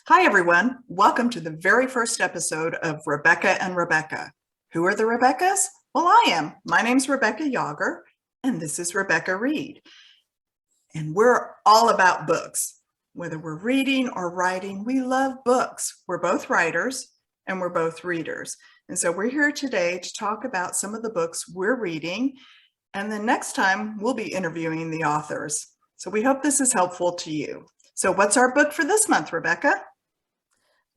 Hi, everyone. Welcome to the very first episode of Rebecca and Rebecca. Who are the Rebeccas? Well, I am. My name's Rebecca Yager, and this is Rebecca Reed. And we're all about books. Whether we're reading or writing, we love books. We're both writers and we're both readers. And so we're here today to talk about some of the books we're reading. And then next time, we'll be interviewing the authors. So we hope this is helpful to you. So what's our book for this month, Rebecca?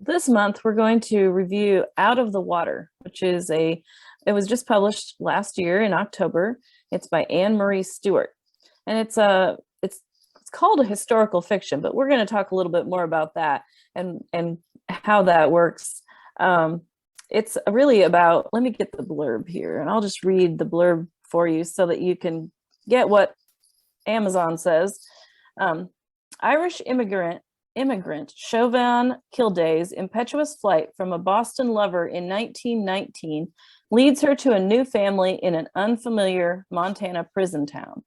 This month, we're going to review Out of the Water, it was just published last year in October. It's by Anne Marie Stewart. And it's called a historical fiction, but we're going to talk a little bit more about that and how that works. It's really about, let me get the blurb here, and I'll just read the blurb for you so that you can get what Amazon says. Irish immigrant Chauvin Kilday's impetuous flight from a Boston lover in 1919 leads her to a new family in an unfamiliar Montana prison town.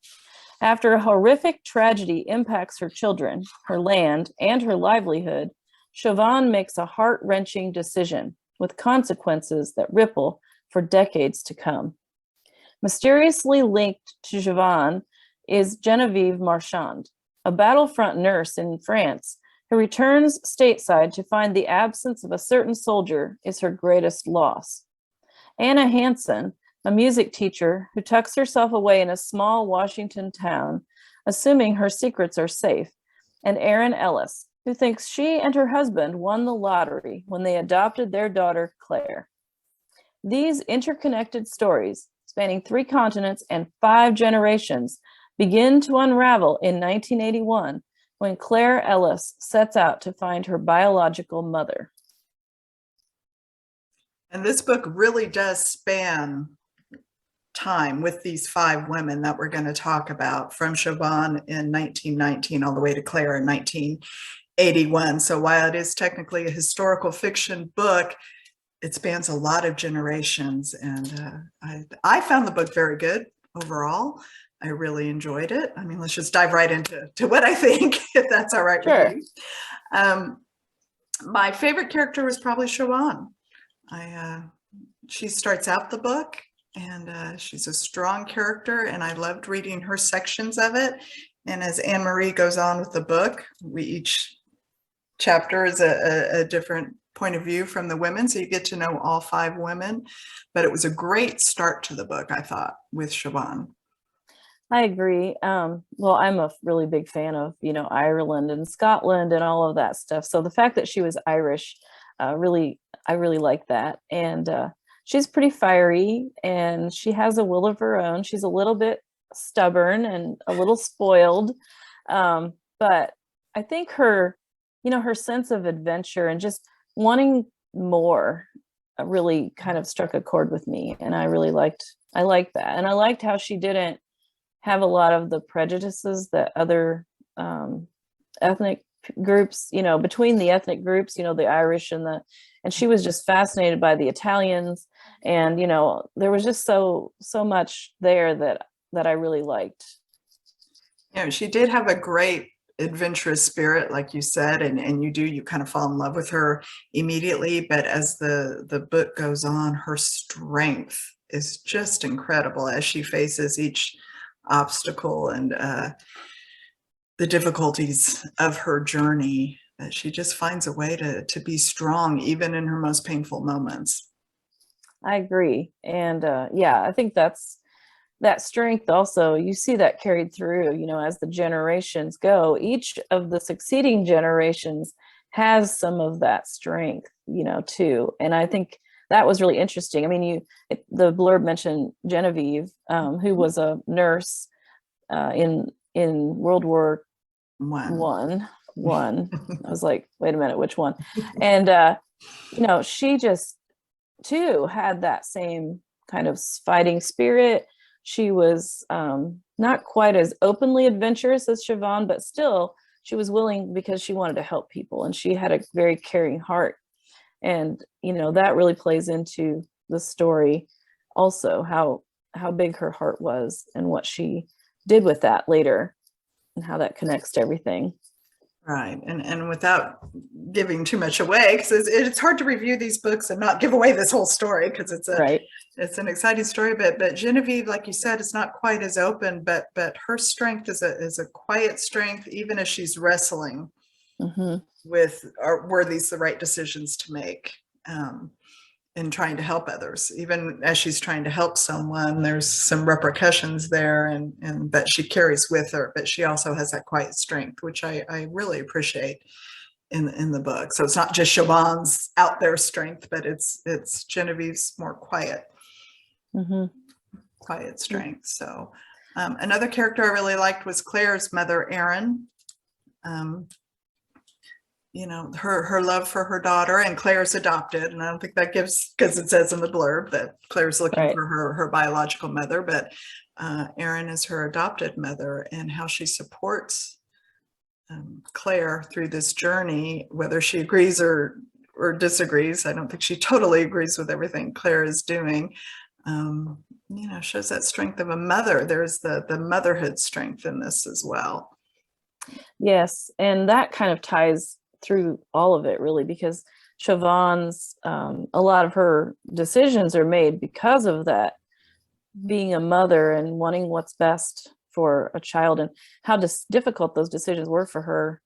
After a horrific tragedy impacts her children, her land, and her livelihood, Chauvin makes a heart-wrenching decision with consequences that ripple for decades to come. Mysteriously linked to Chauvin is Genevieve Marchand, a battlefront nurse in France who returns stateside to find the absence of a certain soldier is her greatest loss. Anna Hansen, a music teacher who tucks herself away in a small Washington town, assuming her secrets are safe, and Erin Ellis, who thinks she and her husband won the lottery when they adopted their daughter, Claire. These interconnected stories, spanning 3 continents and 5 generations, begin to unravel in 1981 when Claire Ellis sets out to find her biological mother. And this book really does span time with these 5 women that we're going to talk about, from Chauvin in 1919 all the way to Claire in 1981. So while it is technically a historical fiction book, it spans a lot of generations. And I found the book very good overall. I really enjoyed it. I mean, let's just dive right into what I think, if that's all right Sure. with you. My favorite character was probably Chauvin. She starts out the book, and she's a strong character, and I loved reading her sections of it. And as Anne Marie goes on with the book, each chapter is a different point of view from the women, so you get to know all 5 women. But it was a great start to the book, I thought, with Chauvin. I agree. Well, I'm a really big fan of, Ireland and Scotland and all of that stuff. So the fact that she was Irish, I really like that. And she's pretty fiery, and she has a will of her own. She's a little bit stubborn and a little spoiled. But I think her sense of adventure and just wanting more really kind of struck a chord with me. And I liked that. And I liked how she didn't have a lot of the prejudices that other ethnic groups, between the ethnic groups, the Irish and she was just fascinated by the Italians. And, there was just so much there that I really liked. She did have a great adventurous spirit, like you said, and you kind of fall in love with her immediately. But as the book goes on, her strength is just incredible as she faces each obstacle and the difficulties of her journey. That she just finds a way to be strong even in her most painful moments. I agree. And I think that strength also, you see that carried through, as the generations go. Each of the succeeding generations has some of that strength, too. And I think that was really interesting. I mean, the blurb mentioned Genevieve, who was a nurse in World War One. I was like, wait a minute, which one? And she just too had that same kind of fighting spirit. She was not quite as openly adventurous as Chauvin, but still she was willing because she wanted to help people, and she had a very caring heart. And that really plays into the story also, how big her heart was and what she did with that later and how that connects to everything. Right. And without giving too much away, because it's hard to review these books and not give away this whole story, because Right. it's an exciting story. But Genevieve, like you said, is not quite as open, but her strength is a quiet strength, even as she's wrestling Mm-hmm. with, were these the right decisions to make? In trying to help others, even as she's trying to help someone, there's some repercussions there, and that she carries with her, but she also has that quiet strength, which I really appreciate in the book. So it's not just Siobhan's out there strength, but it's Genevieve's more quiet Mm-hmm. strength. So another character I really liked was Claire's mother, Erin. um, her love for her daughter, and Claire's adopted. And I don't think that gives, because it says in the blurb that Claire's looking Right. for her biological mother, but Erin is her adopted mother, and how she supports Claire through this journey, whether she agrees or disagrees. I don't think she totally agrees with everything Claire is doing. Shows that strength of a mother. There's the motherhood strength in this as well. Yes, and that kind of ties through all of it, really, because Siobhan's a lot of her decisions are made because of that, being a mother and wanting what's best for a child, and how difficult those decisions were for her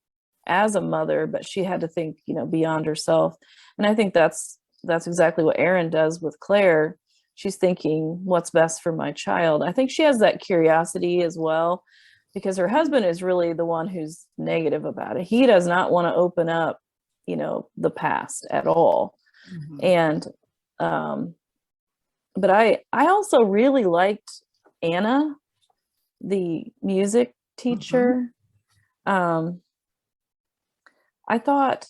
as a mother, but she had to think, beyond herself. And I think that's exactly what Erin does with Claire. She's thinking, what's best for my child. I think she has that curiosity as well, because her husband is really the one who's negative about it. He does not want to open up, the past at all. Mhm. And but I also really liked Anna, the music teacher. I thought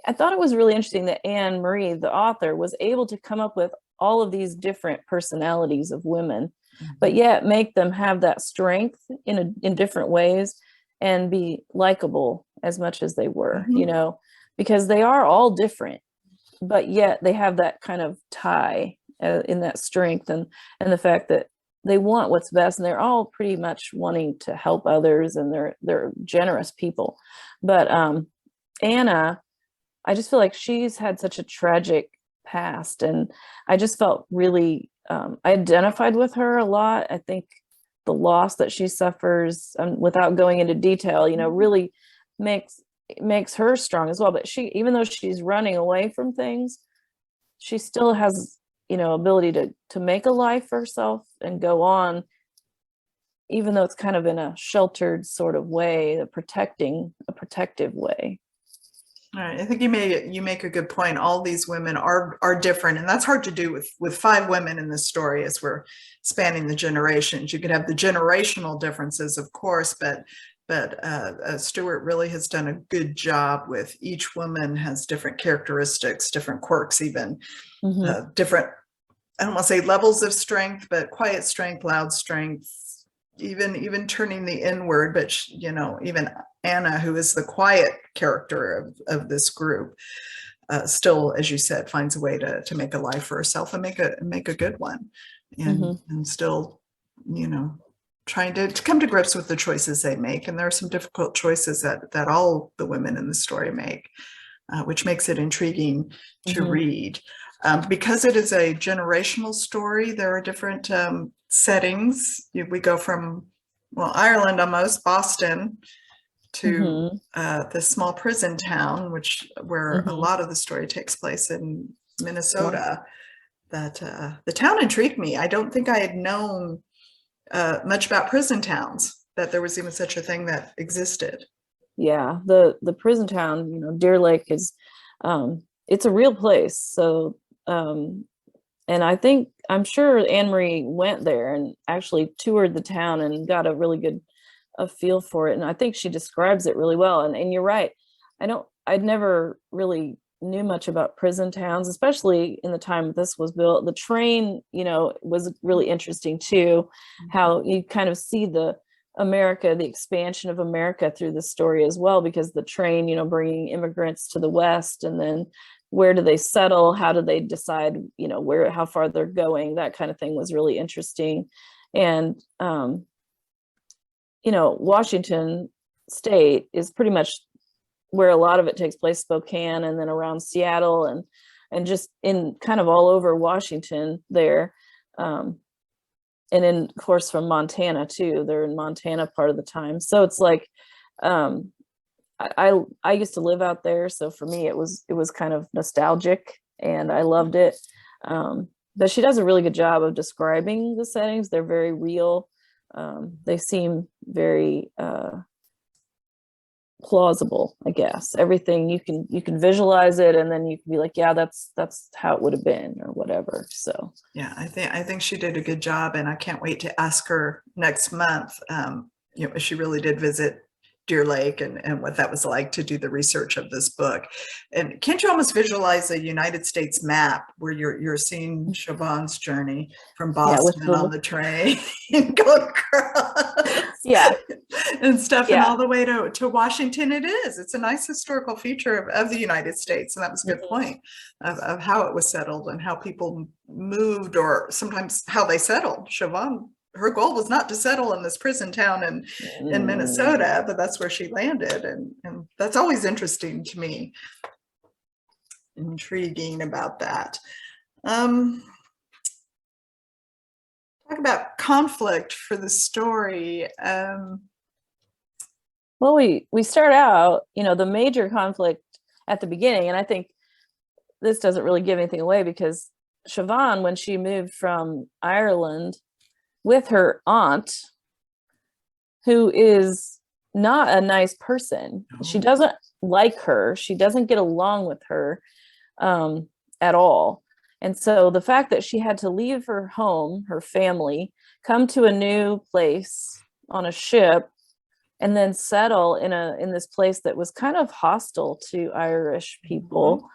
it was really interesting that Anne Marie, the author, was able to come up with all of these different personalities of women, but yet make them have that strength in different ways, and be likable as much as they were, because they are all different, but yet they have that kind of tie in that strength, and the fact that they want what's best, and they're all pretty much wanting to help others, and they're generous people. But Anna, I just feel like she's had such a tragic past, and I just felt really I identified with her a lot. I think the loss that she suffers, without going into detail, really makes her strong as well. But she, even though she's running away from things, she still has, ability to make a life for herself and go on, even though it's kind of in a sheltered sort of way, a protective way. All right. I think you make a good point. All these women are different, and that's hard to do with 5 women in this story, as we're spanning the generations. You could have the generational differences, of course, but Stewart really has done a good job with each woman has different characteristics, different quirks, even different, I don't want to say levels of strength, but quiet strength, loud strength, even turning the inward. But even Anna, who is the quiet character of this group, still, as you said, finds a way to make a life for herself and make a good one, and still, trying to come to grips with the choices they make. And there are some difficult choices that all the women in the story make, which makes it intriguing to read. Because it is a generational story, there are different settings. We go from, Ireland, almost Boston, to this small prison town, where a lot of the story takes place in Minnesota. That the town intrigued me. I don't think I had known much about prison towns, that there was even such a thing that existed. Yeah, the prison town, Deer Lake is, it's a real place. So, and I'm sure Anne Marie went there and actually toured the town and got a really good feel for it. And I think she describes it really well. And you're right. I'd never really knew much about prison towns, especially in the time this was built. The train, was really interesting too, how you kind of see the expansion of America through the story as well, because the train, bringing immigrants to the West, and then where do they settle? How do they decide, how far they're going? That kind of thing was really interesting. And, Washington state is pretty much where a lot of it takes place, Spokane, and then around Seattle, and just in kind of all over Washington there. And then of course from Montana too. They're in Montana part of the time. So it's like, I used to live out there. So for me, it was kind of nostalgic and I loved it. But she does a really good job of describing the settings. They're very real. They seem very plausible, I guess. Everything you can visualize it, and then you can be like, yeah, that's how it would have been, or whatever. So yeah, I think she did a good job, and I can't wait to ask her next month. If she really did visit Deer Lake and what that was like to do the research of this book. And can't you almost visualize a United States map where you're seeing Siobhan's journey from Boston on the train and going across, yeah, and stuff, yeah, and all the way to Washington? It's a nice historical feature of the United States, and that was a good point of how it was settled and how people moved, or sometimes how they settled. Siobhan, her goal was not to settle in this prison town in Minnesota, but that's where she landed. And that's always interesting to me. Intriguing about that. Talk about conflict for the story. Well, we start out, the major conflict at the beginning, and I think this doesn't really give anything away, because Siobhan, when she moved from Ireland with her aunt, who is not a nice person. She doesn't like her. She doesn't get along with her at all. And so the fact that she had to leave her home, her family, come to a new place on a ship, and then settle in this place that was kind of hostile to Irish people,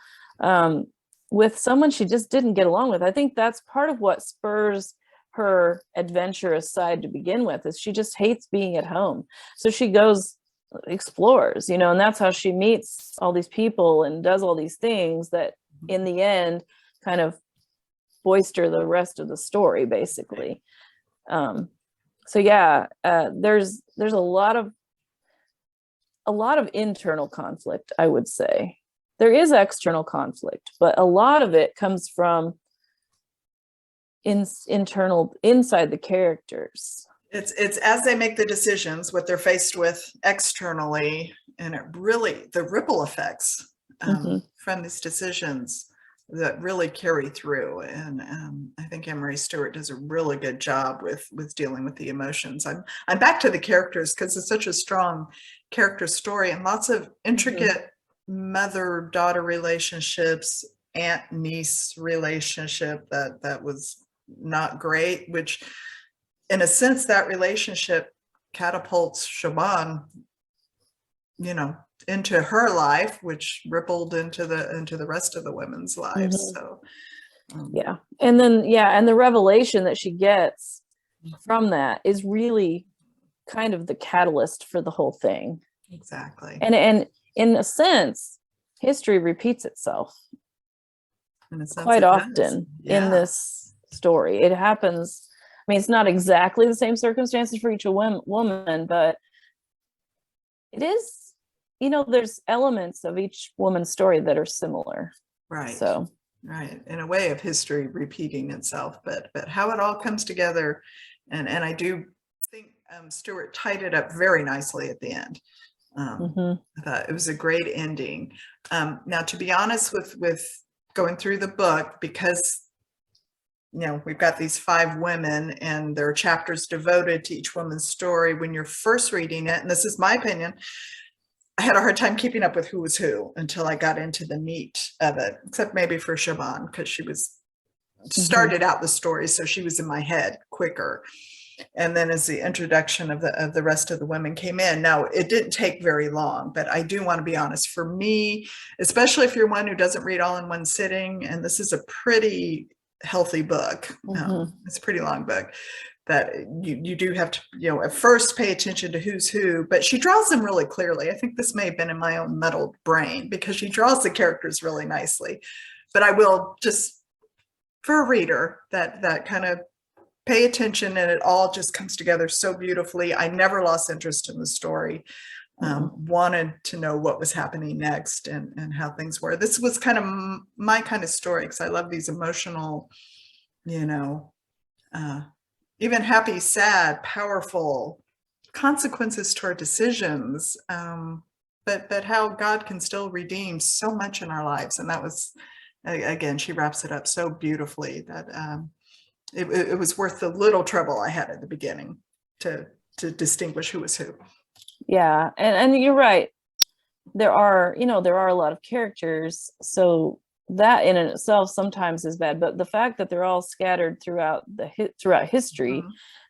with someone she just didn't get along with. I think that's part of what spurs her adventurous side to begin with, is she just hates being at home. So she goes, explores, and that's how she meets all these people and does all these things that in the end kind of boister the rest of the story, basically. So yeah, there's a lot of internal conflict, I would say. There is external conflict, but a lot of it comes from internal, inside the characters. It's as they make the decisions, what they're faced with externally, and it really, the ripple effects from these decisions that really carry through. And I think Anne-Marie Stewart does a really good job with dealing with the emotions. I'm back to the characters because it's such a strong character story, and lots of intricate mother-daughter relationships, aunt-niece relationship that was not great, which in a sense that relationship catapults Siobhan, into her life, which rippled into the rest of the women's lives. So yeah. And then and the revelation that she gets from that is really kind of the catalyst for the whole thing. Exactly. And in a sense, history repeats itself quite often in this story. It happens. I mean, it's not exactly the same circumstances for each woman, but it is, there's elements of each woman's story that are similar. Right. So, right. In a way of history repeating itself, but how it all comes together. And I do think Stewart tied it up very nicely at the end. I thought it was a great ending. Now, to be honest, with going through the book, because we've got these 5 women and there are chapters devoted to each woman's story. When you're first reading it, and this is my opinion, I had a hard time keeping up with who was who until I got into the meat of it, except maybe for Siobhan, because she was started out the story, so she was in my head quicker. And then as the introduction of the rest of the women came in, now it didn't take very long, but I do want to be honest, for me, especially if you're one who doesn't read all in one sitting, and this is a pretty healthy book, it's a pretty long book, that you do have to, at first pay attention to who's who, but she draws them really clearly. I think this may have been in my own muddled brain, because she draws the characters really nicely. But I will just, for a reader, that kind of pay attention, and it all just comes together so beautifully. I never lost interest in the story. wanted to know what was happening next and how things were. This was kind of my kind of story, because I love these emotional, you know, even happy, sad, powerful consequences to our decisions, but how God can still redeem so much in our lives. And that was, again, she wraps it up so beautifully that it was worth the little trouble I had at the beginning to distinguish who was who. Yeah, and you're right. There are a lot of characters, so that in itself sometimes is bad. But the fact that they're all scattered throughout history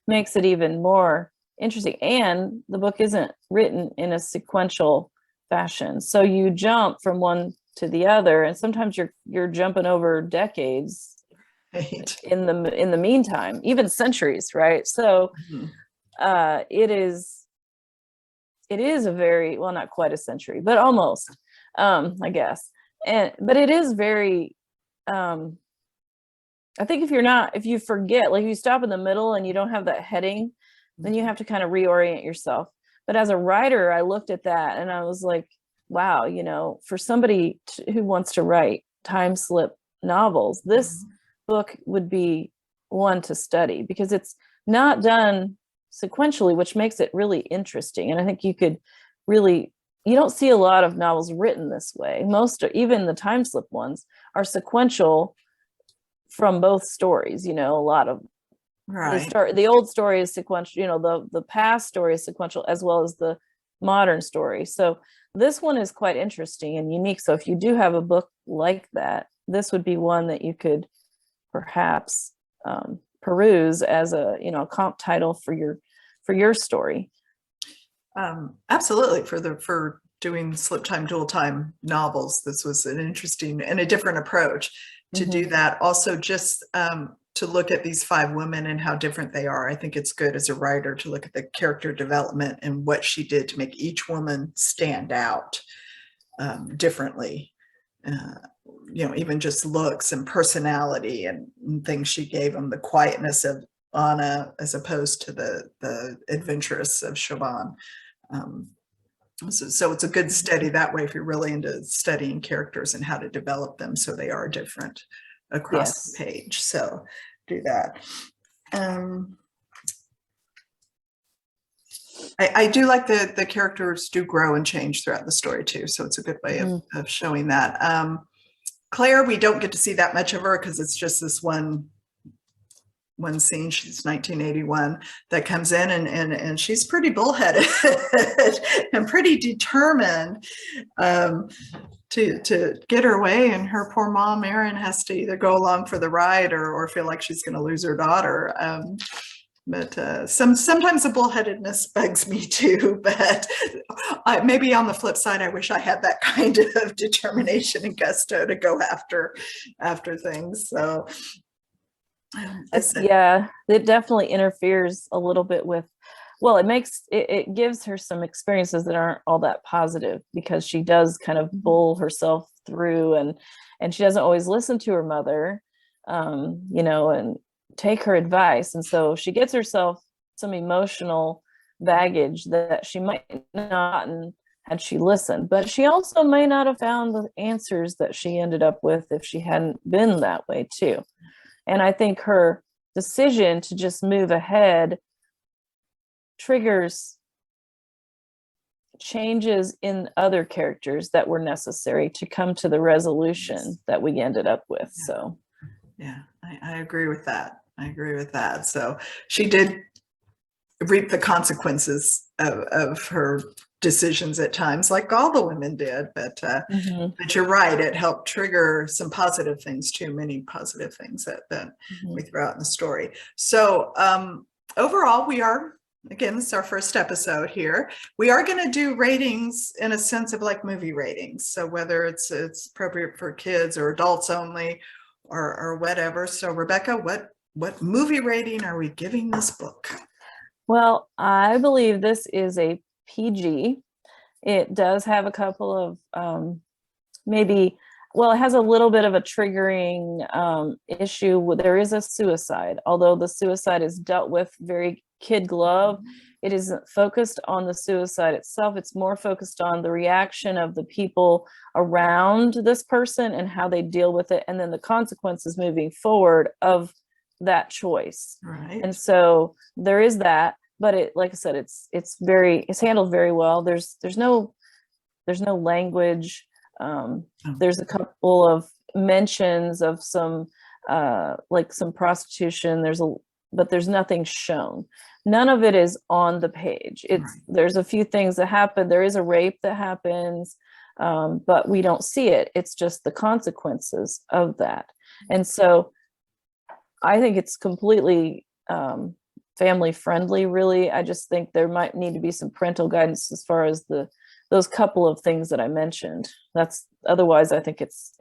makes it even more interesting. And the book isn't written in a sequential fashion, so you jump from one to the other, and sometimes you're jumping over decades Right. in the meantime, even centuries, right? So it is a very, well, not quite a century, but almost, I guess. But it is very, I think if you forget, like if you stop in the middle and you don't have that heading, then you have to kind of reorient yourself. But as a writer, I looked at that and I was like, wow, for somebody who wants to write time slip novels, this book would be one to study, because it's not done sequentially, which makes it really interesting. And I think you don't see a lot of novels written this way. Even the time slip ones, are sequential from both stories. A lot of the old story is sequential, the past story is sequential, as well as the modern story. So this one is quite interesting and unique. So if you do have a book like that, this would be one that you could perhaps peruse as a comp title for your story. Absolutely. For doing slip time, dual time novels, this was an interesting and a different approach to do that. Also, just to look at these 5 women and how different they are. I think it's good as a writer to look at the character development and what she did to make each woman stand out differently. Even just looks and personality and things she gave them, the quietness of Anna as opposed to the adventurous of Siobhan. So it's a good study that way if you're really into studying characters and how to develop them so they are different across the page. So do that. I do like the characters do grow and change throughout the story too. So it's a good way of showing that. Claire, we don't get to see that much of her because it's just this one scene. She's 1981 that comes in and she's pretty bullheaded and pretty determined to get her way, and her poor mom Erin has to either go along for the ride or feel like she's going to lose her daughter. But sometimes the bullheadedness bugs me too, but maybe on the flip side, I wish I had that kind of determination and gusto to go after things. So it definitely interferes a little bit with, well, it gives her some experiences that aren't all that positive, because she does kind of bull herself through, and she doesn't always listen to her mother, and take her advice. And so she gets herself some emotional baggage that she might not had she listened, but she also may not have found the answers that she ended up with if she hadn't been that way too. And I think her decision to just move ahead triggers changes in other characters that were necessary to come to the resolution that we ended up with. So I agree with that. So she did reap the consequences of her decisions at times, like all the women did, but you're right, it helped trigger some positive things too, many positive things that we throw out in the story. So overall, again, this is our first episode here. We are going to do ratings in a sense of like movie ratings. So whether it's appropriate for kids or adults only or whatever. So Rebecca, what movie rating are we giving this book? Well, I believe this is a PG. It does have a couple of it has a little bit of a triggering issue. There is a suicide, although the suicide is dealt with very kid glove. it isn't focused on the suicide itself. It's more focused on the reaction of the people around this person and how they deal with it, and then the consequences moving forward of that choice. Right. And so there is that, but it, like I said, it's handled very well. There's no language. There's a couple of mentions of some like some prostitution. But there's nothing shown. None of it is on the page. There's a few things that happen. There is a rape that happens, but we don't see it. It's just the consequences of that. And so I think it's completely family friendly, really. I just think there might need to be some parental guidance as far as those couple of things that I mentioned. Otherwise I think it's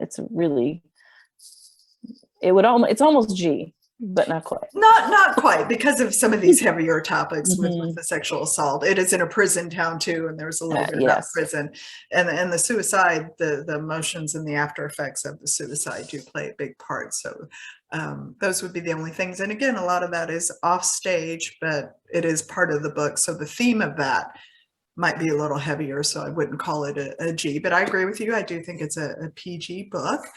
almost G, but not quite. Not quite, because of some of these heavier topics with the sexual assault. It is in a prison town too, and there's a little bit about prison, and the suicide, the emotions and the after effects of the suicide do play a big part. So those would be the only things. And again, a lot of that is off stage, but it is part of the book. So the theme of that might be a little heavier, so I wouldn't call it a G, but I agree with you. I do think it's a PG book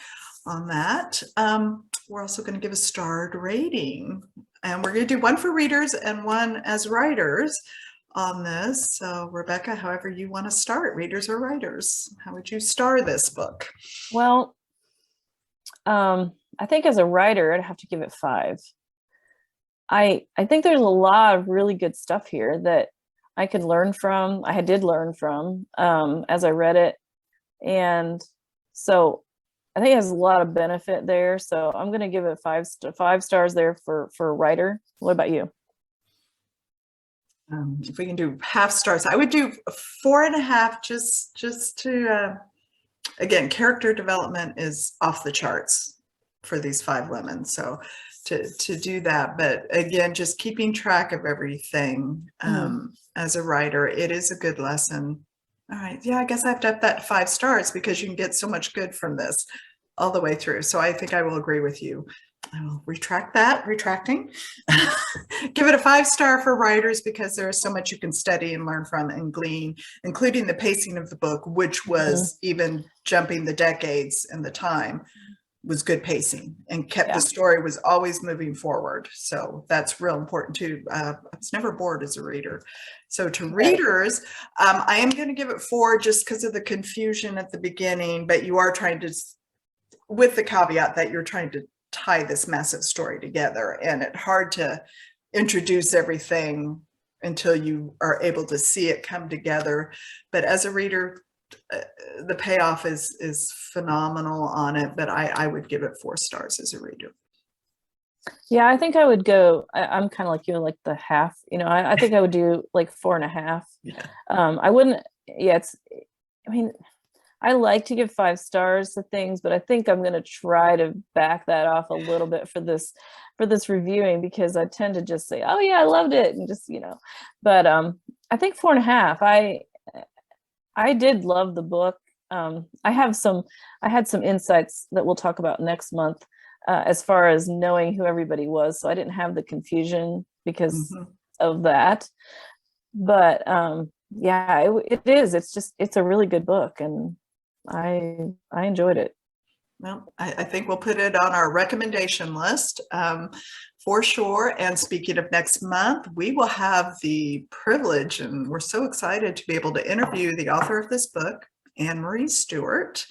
on that. We're also going to give a starred rating, and we're going to do one for readers and one as writers on this. So Rebecca, however you want to start, readers or writers, how would you star this book? Well, I think as a writer, I'd have to give it 5. I think there's a lot of really good stuff here that I could learn from. I did learn from as I read it. And so I think it has a lot of benefit there. So I'm going to give it 5 stars there for a writer. What about you? If we can do half stars, I would do 4.5, just to, again, character development is off the charts for these 5 women. So to do that, but again, just keeping track of everything as a writer, it is a good lesson. All right. Yeah, I guess I have to up that to 5 stars because you can get so much good from this all the way through. So I think I will agree with you. I will retracting. Give it a 5-star for writers because there is so much you can study and learn from and glean, including the pacing of the book, which was even jumping the decades and the time was good pacing and kept the story was always moving forward. So that's real important too. I was never bored as a reader. So to readers, I am going to give it 4 just because of the confusion at the beginning, but you are trying to, with the caveat that you're trying to tie this massive story together, and it's hard to introduce everything until you are able to see it come together. But as a reader, the payoff is phenomenal on it, but I would give it 4 stars as a reader. Yeah, I think I would go, I'm kind of like you, like the half, I think I would do like 4.5. Yeah. I wouldn't, I mean, I like to give 5 stars to things, but I think I'm going to try to back that off a little bit for this reviewing, because I tend to just say, oh yeah, I loved it. And just, but I think 4.5, I did love the book. I had some insights that we'll talk about next month as far as knowing who everybody was. So I didn't have the confusion because of that. But yeah, it is. It's a really good book, and I enjoyed it. Well, I think we'll put it on our recommendation list for sure. And speaking of next month, we will have the privilege, and we're so excited to be able to interview the author of this book, Anne-Marie Stewart.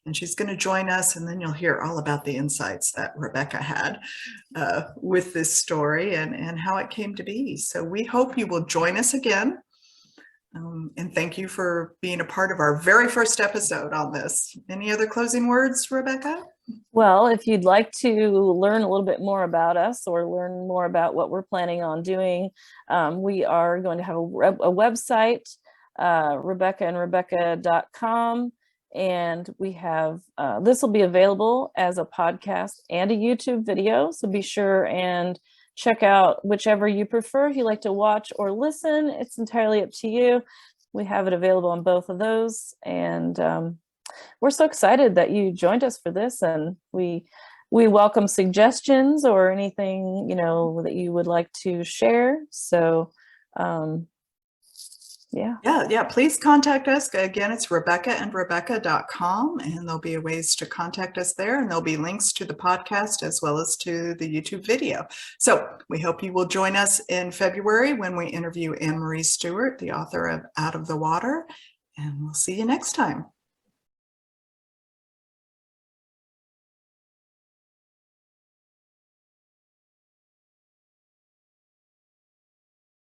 And she's going to join us, and then you'll hear all about the insights that Rebecca had with this story and how it came to be. So we hope you will join us again. And thank you for being a part of our very first episode on this. Any other closing words, Rebecca? Well, if you'd like to learn a little bit more about us or learn more about what we're planning on doing, we are going to have a website, rebeccaandrebecca.com. And we have, this will be available as a podcast and a YouTube video. So be sure and check out whichever you prefer. If you like to watch or listen, it's entirely up to you. We have it available on both of those. And we're so excited that you joined us for this. And we welcome suggestions or anything, that you would like to share. So Yeah. Yeah, please contact us. Again, it's rebeccaandrebecca.com, and there'll be ways to contact us there, and there'll be links to the podcast as well as to the YouTube video. So we hope you will join us in February when we interview Anne Marie Stewart, the author of Out of the Water, and we'll see you next time.